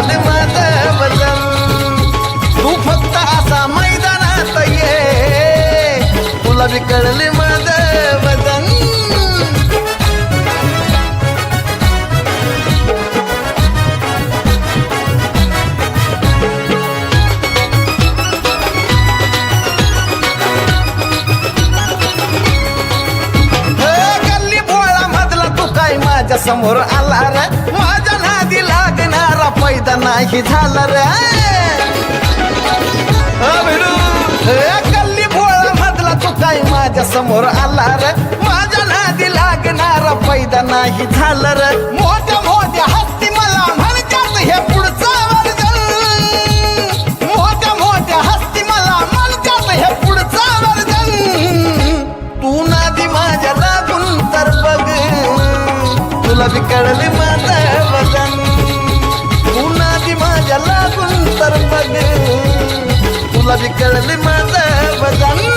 कळले माझं वजन तू फक्त असा मैदानात ये तुला बी कळले माझं वजन माझ्या समोर आला रे माझ्या नादी लागणारा पैदा नाही झाला रे गल्ली भोळा मधला तू काय माझ्या समोर आला रे माझ्या नादी लागणारा पैदा नाही झाला रे मोठ्या मोठ्या हत्ती मला म्हणतात हे पुढचं वर्जन मोठ्या मोठ्या हत्ती मला म्हणतात हे पुढचं वर्जन तू नादी माझ्या लागून तर बघ तुला बी कळले माझं वजन तू नादी माझ्या लागून तर बघ तुला बी कळले माझं वजन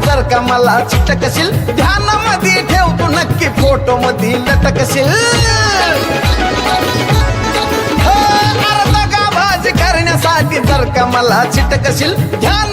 जर का मला चिटकशील ध्यानामध्ये ठेवतो नक्की फोटो मध्ये लटकशील अर्धा गाभाज करण्यासाठी जर का मला चिटकशील ध्यान